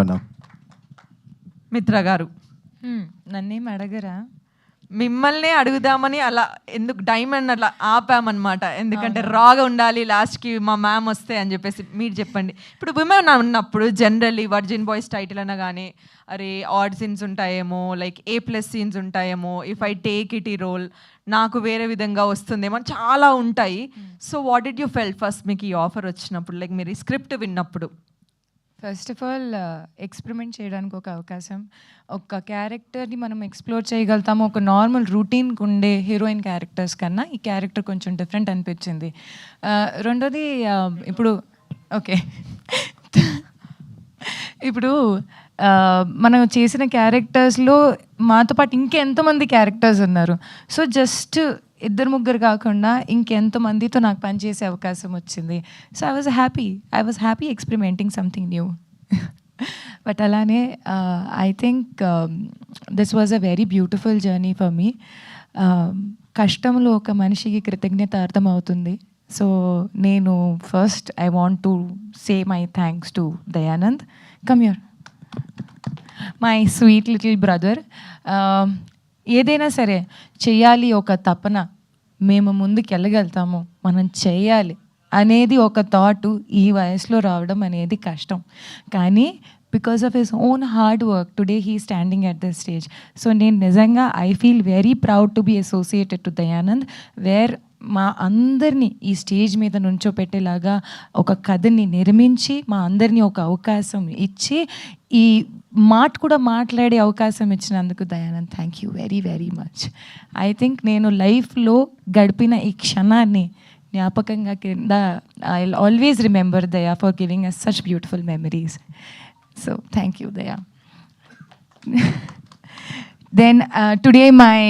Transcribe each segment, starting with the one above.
అన్నా. మిత్ర గారు, నన్నేం అడగరా? మిమ్మల్ని అడుగుదామని అలా ఎందుకు డైమండ్ అట్లా ఆపామన్నమాట. ఎందుకంటే రాగా ఉండాలి లాస్ట్కి మా మ్యామ్ వస్తే అని చెప్పేసి. మీరు చెప్పండి, ఇప్పుడు విమెన్ ఉన్నప్పుడు జనరల్లీ వర్జిన్ బాయ్స్ టైటిల్ అన్నా కానీ అరే ఆడ్ సీన్స్ ఉంటాయేమో, లైక్ A+ సీన్స్ ఉంటాయేమో, ఇఫ్ ఐ టేక్ ఇట్ ఈ రోల్ నాకు వేరే విధంగా వస్తుందేమో అని చాలా ఉంటాయి. So what did you felt first మీకు ఈ ఆఫర్ వచ్చినప్పుడు, లైక్ మీరు ఈ స్క్రిప్ట్ విన్నప్పుడు? ఫస్ట్ ఆఫ్ ఆల్ ఎక్స్పెరిమెంట్ చేయడానికి ఒక అవకాశం, ఒక క్యారెక్టర్ని మనం ఎక్స్ప్లోర్ చేయగలుగుతాము. ఒక నార్మల్ రూటీన్కి ఉండే హీరోయిన్ క్యారెక్టర్స్ కన్నా ఈ క్యారెక్టర్ కొంచెం డిఫరెంట్ అనిపించింది. రెండోది ఇప్పుడు ఓకే ఇప్పుడు మనం చేసిన క్యారెక్టర్స్లో మాతో పాటు ఇంకెంతమంది క్యారెక్టర్స్ ఉన్నారు. సో జస్ట్ ఇద్దరు ముగ్గురు కాకుండా ఇంకెంతమందితో నాకు పనిచేసే అవకాశం వచ్చింది. So I was happy experimenting something new. But అలానే I think this was a very beautiful journey for me. కష్టంలో ఒక మనిషికి కృతజ్ఞత అర్థమవుతుంది. సో నేను first I want to say my thanks to Dayanand. Come here, my sweet little brother. ఏదైనా సరే చెయ్యాలి ఒక తపన, మేము ముందుకు వెళ్ళగలుగుతాము, మనం చేయాలి అనేది ఒక థాట్ ఈ వయసులో రావడం అనేది కష్టం. కానీ because of his own hard work today he standing at the stage. So నేను నిజంగా I feel very proud to be associated to Dayanand, where మా అందరినీ ఈ స్టేజ్ మీద నుంచోపెట్టేలాగా ఒక కథని నిర్మించి మా అందరినీ ఒక అవకాశం ఇచ్చి ఈ మాట కూడా మాట్లాడే అవకాశం ఇచ్చినందుకు Dayanand thank you very very much. I think నేను లైఫ్లో గడిపిన ఈ క్షణాన్ని జ్ఞాపకంగా కింద I will always remember Daya for giving us such beautiful memories. So thank you Daya. Then today my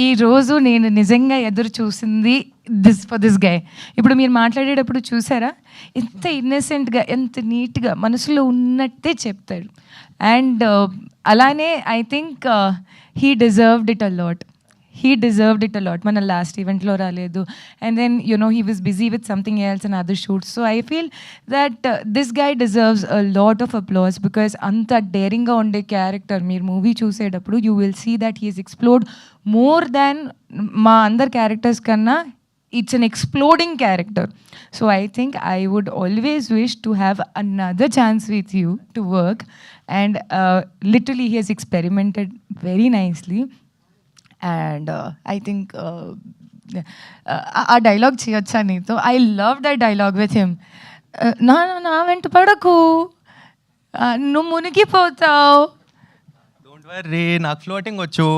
ఈ రోజు నేను నిజంగా ఎదురు చూసింది ఫర్ దిస్ గై. ఇప్పుడు మీరు మాట్లాడేటప్పుడు చూసారా ఎంత ఇన్నసెంట్గా, ఎంత నీట్గా మనసులో ఉన్నట్టే చెప్తాడు. అండ్ అలానే I think he deserved it a lot. మన లాస్ట్ ఈవెంట్లో రాలేదు, and then he was busy with something else and other shoots. So I feel that this guy deserves a lot of applause because anta daring ga unde character meer movie చూసేటప్పుడు you will see that he has explored more than మా అందర్ characters కన్నా. It's an exploding character. So I think I would always wish to have another chance with you to work, and literally he has experimented very nicely. And I think ఆ dialogue చేయొచ్చా నీతో? I love that dialogue with him. నా వెంట పడకు, నువ్వు మునిగిపోతావు. Don't worry, నాకు floating వచ్చు.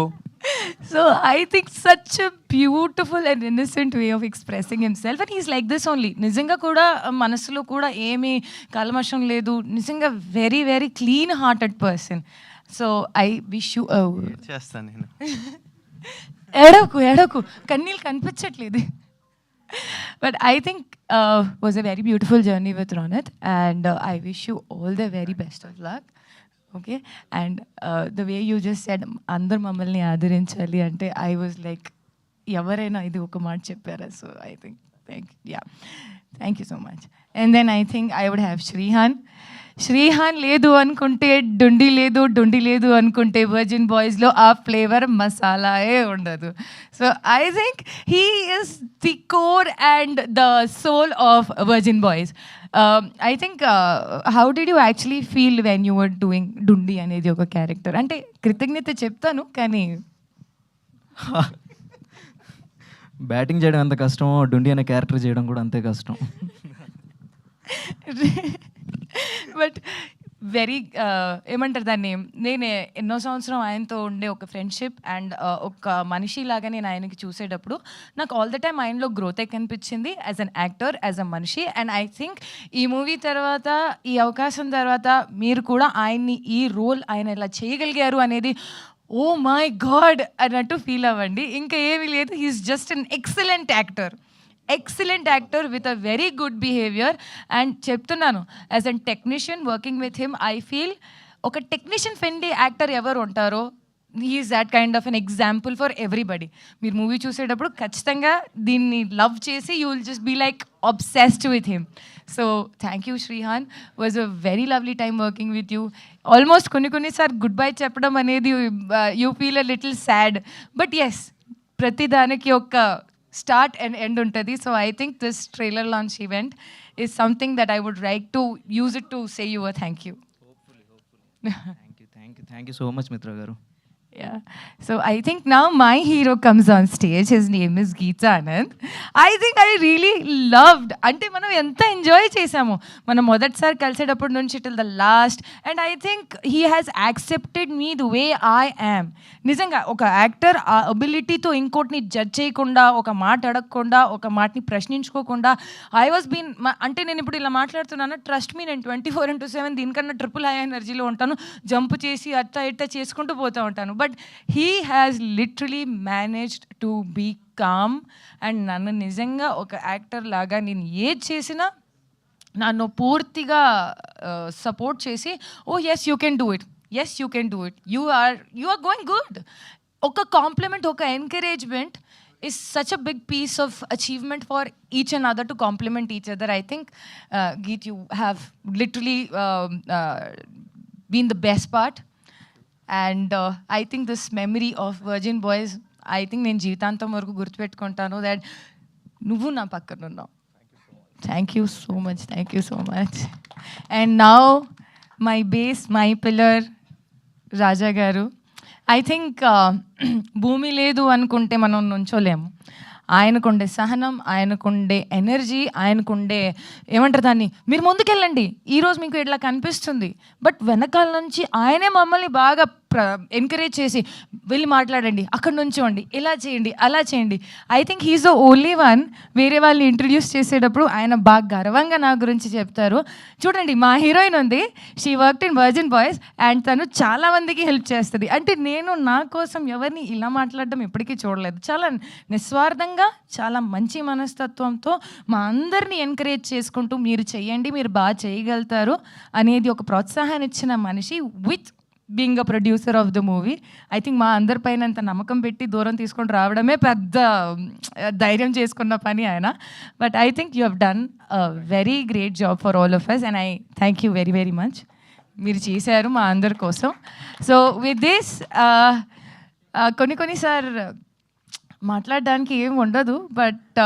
So I think such a beautiful and innocent way of expressing himself, and he's like this only. నిజంగా కూడా మనసులో కూడా ఏమీ కల్మషం లేదు. నిజంగా very very clean hearted person. So I wish you చేస్తాను నేను. ఎడకు కన్నీళ్ళు కనిపించట్లేదు. But I think was a very beautiful journey with Ronath, and I wish you all the very best of luck. Okay, and the way you just said అందరు మమ్మల్ని ఆదరించాలి అంటే I was like ఎవరైనా ఇది ఒక మాట చెప్పారా? So I think thank you so much. And then I think I would have Srihan లేదు అనుకుంటే డుండి లేదు అనుకుంటే వర్జిన్ బాయ్స్లో ఆ ఫ్లేవర్ మసాలాయే ఉండదు. So I think he is the core and the soul of Virgin Boys. I think how did you actually feel when you were doing Dundi అనేది ఒక character? అంటే కృతజ్ఞత చెప్తాను కానీ బ్యాటింగ్ చేయడం ఎంత కష్టమో డుండి అనే క్యారెక్టర్ చేయడం కూడా అంతే కష్టం. బట్ వెరీ ఏమంటారు దాన్ని, నేను ఎన్నో సంవత్సరం ఆయనతో ఉండే ఒక ఫ్రెండ్షిప్ అండ్ ఒక మనిషిలాగా నేను ఆయనకి చూసేటప్పుడు నాకు ఆల్ ద టైమ్ ఆయనలో గ్రోత్ కనిపించింది as an actor, as a మనిషి. అండ్ ఐ థింక్ ఈ మూవీ తర్వాత, ఈ అవకాశం తర్వాత మీరు కూడా ఆయన్ని ఈ రోల్ ఆయన ఇలా చేయగలిగారు అనేది ఓ మై గాడ్ అన్నట్టు ఫీల్ అవ్వండి. ఇంకా ఏమీ లేదు, he is just an excellent actor with a very good behaviour. And చెప్తున్నాను, as an technician working with him I feel ఒక టెక్నీషియన్ ఫ్రెండ్లీ యాక్టర్ ఎవరు ఉంటారో he is that kind of an example for everybody. మీరు movie చూసేటప్పుడు ఖచ్చితంగా దీన్ని love చేసి you will just be like obsessed with him. So thank you Shrihan, was a very lovely time working with you. Almost konni sar goodbye చెప్పడం అనేది you feel a little sad, but yes, ప్రతి దానికి ఒక start and end ఉంటుంది. So I think this trailer launch event is something that I would like to use it to say you a thank you. Thank you so much Mitra garu. Yeah. So I think now my hero comes on stage. His name is Geeta Anand. I think I really loved. అంటే మనం ఎంత enjoy చేసాము మనం మొదటిసారి కలిసేటప్పటి నుంచి till the last. And I think he has accepted me the way I am. నిజంగా ఒక actor ఆ అబిలిటీతో ఇంకోటిని జడ్జ్ చేయకుండా, ఒక మాట అడగకుండా, ఒక మాటని ప్రశ్నించుకోకుండా ఐ వాజ్ బీన్ అంటే నేను ఇప్పుడు ఇలా మాట్లాడుతున్నాను, ట్రస్ట్ మీ నేను 24/7 దీనికన్నా ట్రిపుల్ హై ఎనర్జీలో ఉంటాను, జంప్ చేసి అట్ట ఇట్ట చేసుకుంటూ పోతూ ఉంటాను. But he has literally managed to be calm and నన్ను నిజంగా ఒక యాక్టర్ లాగా నేను ఏది చేసినా నన్ను పూర్తిగా సపోర్ట్ చేసి oh yes you can do it, yes you can do it, you are going good. ఒక కాంప్లిమెంట్, ఒక encouragement is such a big piece of achievement for each and other to complement each other. I think Geet, you have literally been the best part. And I think this memory of Virgin Boys, I think నేను జీవితాంతం వరకు గుర్తుపెట్టుకుంటాను that నువ్వు నా పక్కన ఉన్నావు. Thank you so much. And now my base, my pillar Raja గారు. I think భూమి లేదు అనుకుంటే మనం నుంచోలేము. ఆయనకుండే సహనం, ఆయనకుండే ఎనర్జీ, ఆయనకుండే ఏమంటారు దాన్ని, మీరు ముందుకెళ్ళండి ఈరోజు మీకు ఇట్లా కనిపిస్తుంది, బట్ వెనకాల నుంచి ఆయనే మమ్మల్ని బాగా ఎంకరేజ్ చేసి వెళ్ళి మాట్లాడండి, అక్కడ నుంచోండి, ఇలా చేయండి, అలా చేయండి. I think he is the only one. వేరే వాళ్ళని ఇంట్రడ్యూస్ చేసేటప్పుడు ఆయన బాగా గర్వంగా నా గురించి చెప్తారు. చూడండి మా హీరోయిన్ ఉంది, she worked in virgin boys and తను చాలామందికి హెల్ప్ చేస్తుంది. అంటే నేను నా కోసం ఎవరిని ఇలా మాట్లాడడం ఎప్పటికీ చూడలేదు. చాలా నిస్వార్థంగా, చాలా మంచి మనస్తత్వంతో మా అందరినీ ఎంకరేజ్ చేసుకుంటూ మీరు చెయ్యండి, మీరు బాగా చేయగలుగుతారు అనేది ఒక ప్రోత్సాహాన్ని ఇచ్చిన మనిషి with being a producer of the movie. I think మా అందరిపైన అంత నమ్మకం పెట్టి దూరం తీసుకొని రావడమే పెద్ద ధైర్యం చేసుకున్న పని ఆయన. But I think you have done a very great job for all of us and I thank you very very much. మీరు చేశారు మా అందరి కోసం. సో విత్ దిస్ కొన్నిసార్ మాట్లాడడానికి ఏం ఉండదు, బట్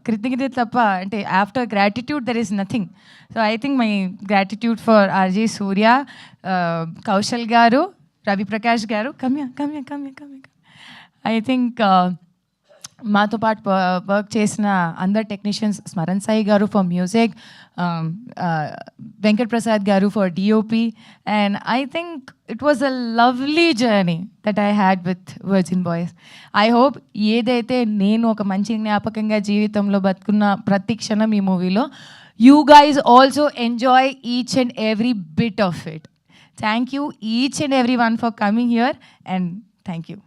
కృతజ్ఞత తప్ప, అంటే after gratitude there is nothing. So I think my gratitude for RJ Surya, Kaushal గారు, రవి ప్రకాష్ గారు, కమ్య. ఐ థింక్ మాతో పాటు వర్క్ చేసిన అందరు టెక్నీషియన్స్, స్మరణ్ సాయి గారు ఫర్ మ్యూజిక్, వెంకట్ ప్రసాద్ గారు for DOP, and I think it was a lovely journey that I had with virgin Boys. I hope ఏదైతే నేను ఒక మంచి జ్ఞాపకంగా జీవితంలో బతుకున్న ప్రతి క్షణం ఈ మూవీలో, you guys also enjoy each and every bit of it. Thank you each and everyone for coming here and thank you.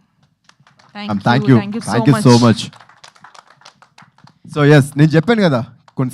Thank you so much. So yes, నేను చెప్పాను కదా కొన్ని